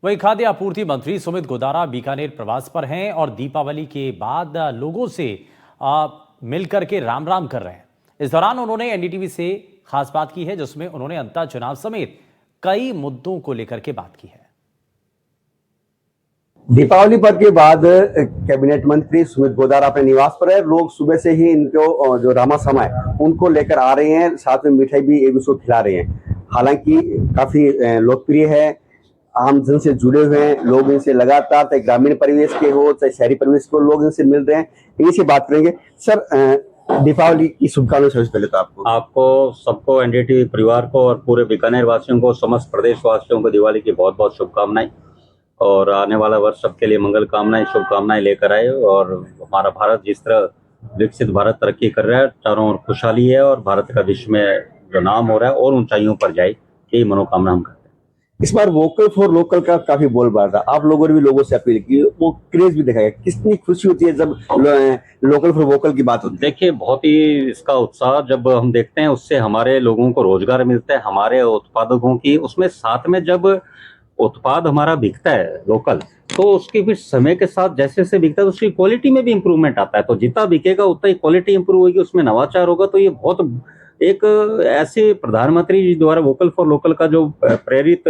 वहीं खाद्य आपूर्ति मंत्री सुमित गोदारा बीकानेर प्रवास पर हैं और दीपावली के बाद लोगों से मिलकर के राम राम कर रहे हैं। इस दौरान उन्होंने एनडीटीवी से खास बात की है, जिसमें उन्होंने अंतर चुनाव समेत कई मुद्दों को लेकर के बात की है। दीपावली पर्व के बाद कैबिनेट मंत्री सुमित गोदारा अपने निवास पर है। लोग सुबह से ही इनको जो रामा समय उनको लेकर आ रहे हैं, साथ में मिठाई भी एक दूसरे को खिला रहे हैं। हालांकि काफी लोकप्रिय है, आम जन से जुड़े हुए हैं लोग, इनसे लगातार चाहे ग्रामीण परिवेश के हो चाहे शहरी परिवेश को लोग इनसे मिल रहे हैं। इन्हीं से बात करेंगे। सर, दीपावली की शुभकामनाएं सबसे पहले तो आपको सबको, एनडीटीवी परिवार को और पूरे बीकानेर वासियों को, समस्त प्रदेश वासियों को दिवाली की बहुत बहुत शुभकामनाएं और आने वाला वर्ष सबके लिए मंगल कामनाएं, शुभकामनाएं लेकर आए। और हमारा भारत जिस तरह विकसित भारत तरक्की कर रहा है, चारों ओर खुशहाली है और भारत का विश्व में जो नाम हो रहा है और ऊंचाइयों पर जाए, यही मनोकामना हम करते हैं। इस बार वोकल फॉर लोकल का काफी बोलबाला था, आप लोगों ने भी लोगों से अपील की, वो क्रेज भी दिखाया। कितनी खुशी होती है जब लोकल फॉर वोकल की बात होती है। देखिए, बहुत ही इसका उत्साह जब हम देखते हैं, उससे हमारे लोगों को रोजगार मिलता है, हमारे उत्पादकों की, उसमें साथ में जब उत्पाद हमारा बिकता है लोकल, तो उसके फिर समय के साथ जैसे जैसे बिकता है उसकी क्वालिटी में भी इंप्रूवमेंट आता है। तो जितना बिकेगा उतना ही क्वालिटी इंप्रूव होगी, उसमें नवाचार होगा। तो ये बहुत एक ऐसे प्रधानमंत्री जी द्वारा वोकल फॉर लोकल का जो प्रेरित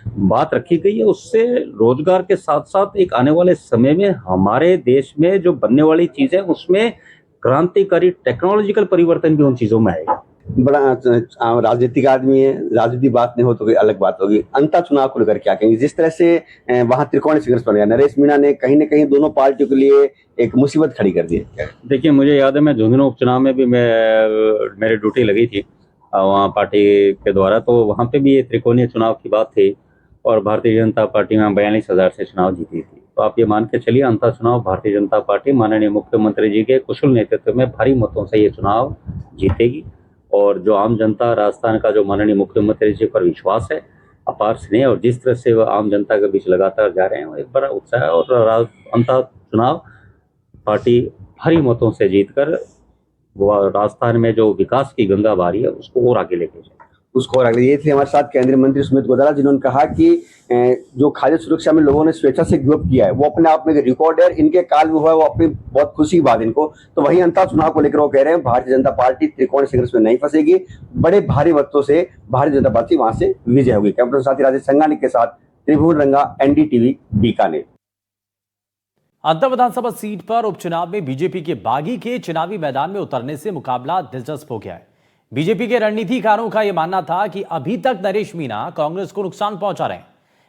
बात रखी गई है, उससे रोजगार के साथ साथ एक आने वाले समय में हमारे देश में जो बनने वाली चीजें, उसमें क्रांतिकारी टेक्नोलॉजिकल परिवर्तन भी उन चीजों में आएगा। बड़ा राजनीतिक आदमी है, राजनीति बात नहीं हो तो कोई अलग बात होगी। अंतर चुनाव को लेकर क्या कहेंगे? जिस तरह से वहां त्रिकोणीय संघर्ष बन गया, नरेश मीणा ने कहीं ना कहीं दोनों पार्टियों के लिए एक मुसीबत खड़ी कर दी है। देखिए, मुझे याद है, मैं झुंझुनू उपचुनाव में भी मेरी ड्यूटी लगी थी वहाँ पार्टी के द्वारा, तो वहाँ पे भी ये त्रिकोणीय चुनाव की बात थी और भारतीय जनता पार्टी में 42,000 से चुनाव जीती थी। तो आप ये मान के चलिए, अंतर चुनाव भारतीय जनता पार्टी माननीय मुख्यमंत्री जी के कुशल नेतृत्व में भारी मतों से ये चुनाव जीतेगी। और जो आम जनता, राजस्थान का जो माननीय मुख्यमंत्री जी पर विश्वास है, अपार स्नेह, और जिस तरह से वो आम जनता के बीच लगातार जा रहे हैं, एक बड़ा उत्साह है। और अंतर चुनाव पार्टी भारी मतों से जीतकर वो राजस्थान में जो विकास की गंगा बह रही है उसको और आगे लेके जाए। उसको और अगले ये थे हमारे साथ केंद्रीय मंत्री सुमित गोदारा, जिन्होंने कहा कि जो खाद्य सुरक्षा में लोगों ने स्वेच्छा से गिव अप किया है, वो अपने आप में रिकॉर्ड है, इनके काल में हुआ है, वो अपनी बहुत खुशी की बात इनको। तो वहीं अंतर चुनाव को लेकर वो कह रहे हैं भारतीय जनता पार्टी त्रिकोणीय संघर्ष में नहीं फंसेगी, बड़े भारी मतों से भारतीय जनता पार्टी वहां से विजय होगी। कैंपस साथी राजेश संगानी के साथ त्रिभुवन रंगा, एनडीटीवी, बीकानेर। अंतर विधानसभा सीट पर उपचुनाव में बीजेपी के बागी के चुनावी मैदान में उतरने से मुकाबला दिलचस्प हो गया है। बीजेपी के रणनीतिकारों का यह मानना था कि अभी तक नरेश मीणा कांग्रेस को नुकसान पहुंचा रहे हैं,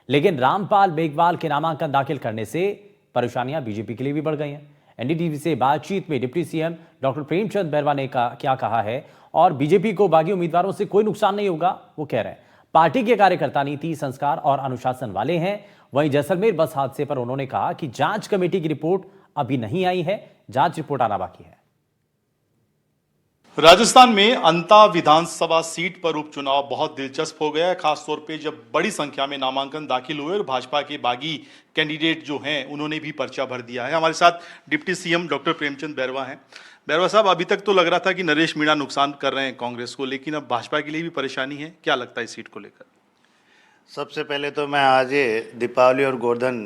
लेकिन रामपाल मेघवाल के नामांकन दाखिल करने से परेशानियां बीजेपी के लिए भी बढ़ गई हैं। एनडीटीवी से बातचीत में deputy CM doctor Premchand Bairwa ने क्या कहा है और बीजेपी को बागी उम्मीदवारों से कोई नुकसान नहीं होगा। वो कह रहे हैं पार्टी के कार्यकर्ता नीति, संस्कार और अनुशासन वाले हैं। वहीं जैसलमेर बस हादसे पर उन्होंने कहा कि जांच कमेटी की रिपोर्ट अभी नहीं आई है, जांच रिपोर्ट आना बाकी है। राजस्थान में अंता विधानसभा सीट पर उपचुनाव बहुत दिलचस्प हो गया है, खासतौर पे जब बड़ी संख्या में नामांकन दाखिल हुए और भाजपा के बागी कैंडिडेट जो हैं उन्होंने भी पर्चा भर दिया है। हमारे साथ deputy CM doctor Premchand Bairwa हैं। बैरवा साहब, अभी तक तो लग रहा था कि नरेश मीणा नुकसान कर रहे हैं कांग्रेस को, लेकिन अब भाजपा के लिए भी परेशानी है, क्या लगता है इस सीट को लेकर? सबसे पहले तो मैं आज दीपावली और गोवर्धन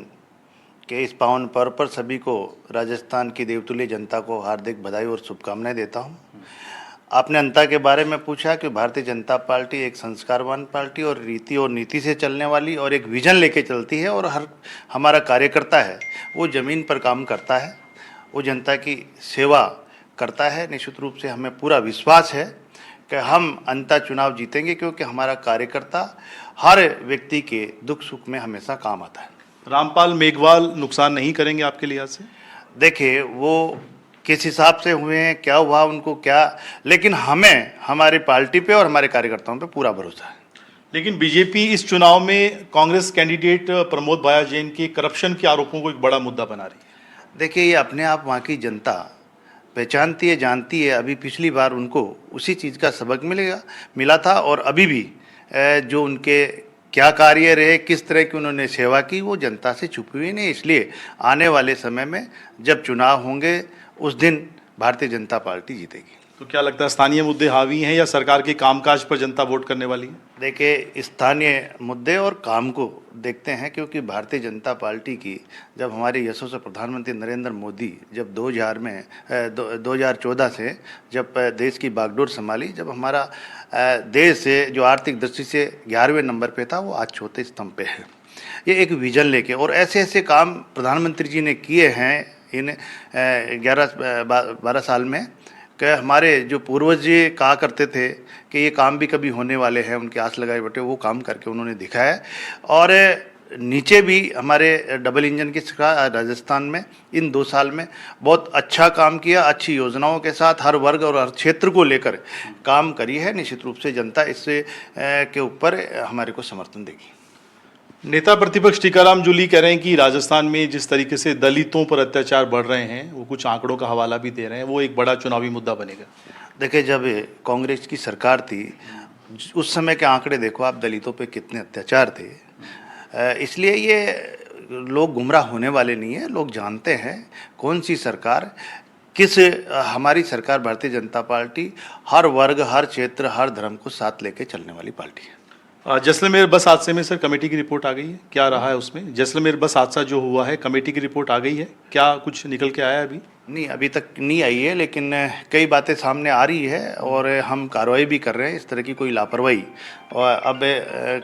के इस पावन पर्व पर सभी को, राजस्थान की देवतुल्य जनता को हार्दिक बधाई और शुभकामनाएं देता हूं। आपने अंता के बारे में पूछा कि भारतीय जनता पार्टी एक संस्कारवान पार्टी और रीति और नीति से चलने वाली और एक विजन लेके चलती है, और हर हमारा कार्यकर्ता है वो ज़मीन पर काम करता है, वो जनता की सेवा करता है। निश्चित रूप से हमें पूरा विश्वास है कि हम अंता चुनाव जीतेंगे, क्योंकि हमारा कार्यकर्ता हर व्यक्ति के दुख सुख में हमेशा काम आता है। रामपाल मेघवाल नुकसान नहीं करेंगे आपके लिहाज से? देखिए, वो किस हिसाब से हुए हैं, क्या हुआ उनको, क्या, लेकिन हमें हमारी पार्टी पे और हमारे कार्यकर्ताओं पे पूरा भरोसा है। लेकिन बीजेपी इस चुनाव में कांग्रेस कैंडिडेट प्रमोद भाया जैन के करप्शन के आरोपों को एक बड़ा मुद्दा बना रही है। देखिए, ये अपने आप वहाँ की जनता पहचानती है, जानती है। अभी पिछली बार उनको उसी चीज़ का सबक मिला था, और अभी भी जो उनके क्या कार्य रहे, किस तरह की उन्होंने सेवा की, वो जनता से छुपी हुई नहीं। इसलिए आने वाले समय में जब चुनाव होंगे उस दिन भारतीय जनता पार्टी जीतेगी। तो क्या लगता है स्थानीय मुद्दे हावी हैं या सरकार के कामकाज पर जनता वोट करने वाली है? देखिए, स्थानीय मुद्दे और काम को देखते हैं, क्योंकि भारतीय जनता पार्टी की जब हमारे यशस्वी प्रधानमंत्री नरेंद्र मोदी जब 2014 से जब देश की बागडोर संभाली, जब हमारा देश जो आर्थिक दृष्टि से 11वें नंबर पे था वो आज चौथे स्तंभ पे है। ये एक विजन लेके और ऐसे ऐसे काम प्रधानमंत्री जी ने किए हैं इन 11-12 साल में कि हमारे जो पूर्वज जी कहा करते थे कि ये काम भी कभी होने वाले हैं, उनकी आस लगाए बैठे, वो काम करके उन्होंने दिखाया। और नीचे भी हमारे डबल इंजन की सरकार राजस्थान में इन 2 साल में बहुत अच्छा काम किया, अच्छी योजनाओं के साथ हर वर्ग और हर क्षेत्र को लेकर काम करी है। निश्चित रूप से जनता इससे के ऊपर हमारे को समर्थन देगी। नेता प्रतिपक्ष टीकाराम जूली कह रहे हैं कि राजस्थान में जिस तरीके से दलितों पर अत्याचार बढ़ रहे हैं, वो कुछ आंकड़ों का हवाला भी दे रहे हैं, वो एक बड़ा चुनावी मुद्दा बनेगा। देखिए, जब कांग्रेस की सरकार थी उस समय के आंकड़े देखो आप, दलितों पे कितने अत्याचार थे। इसलिए ये लोग गुमराह होने वाले नहीं है, लोग जानते हैं कौन सी सरकार किस। हमारी सरकार भारतीय जनता पार्टी हर वर्ग, हर क्षेत्र, हर धर्म को साथ लेके चलने वाली पार्टी है। जैसलमेर बस हादसे में सर कमेटी की रिपोर्ट आ गई है, क्या रहा है उसमें? जैसलमेर बस हादसा जो हुआ है, कमेटी की रिपोर्ट आ गई है, क्या कुछ निकल के आया है अभी? नहीं, अभी तक नहीं आई है, लेकिन कई बातें सामने आ रही है और हम कार्रवाई भी कर रहे हैं। इस तरह की कोई लापरवाही और अब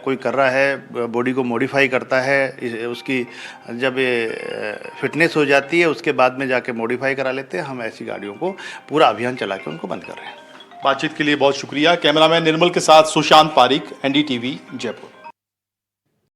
कोई कर रहा है, बॉडी को मॉडिफाई करता है, उसकी जब फिटनेस हो जाती है उसके बाद में जाके मॉडिफाई करा लेते हैं। हम ऐसी गाड़ियों को पूरा अभियान चला के उनको बंद कर रहे हैं। बातचीत के लिए बहुत शुक्रिया। कैमरामैन निर्मल के साथ सुशांत पारिक, NDTV, जयपुर।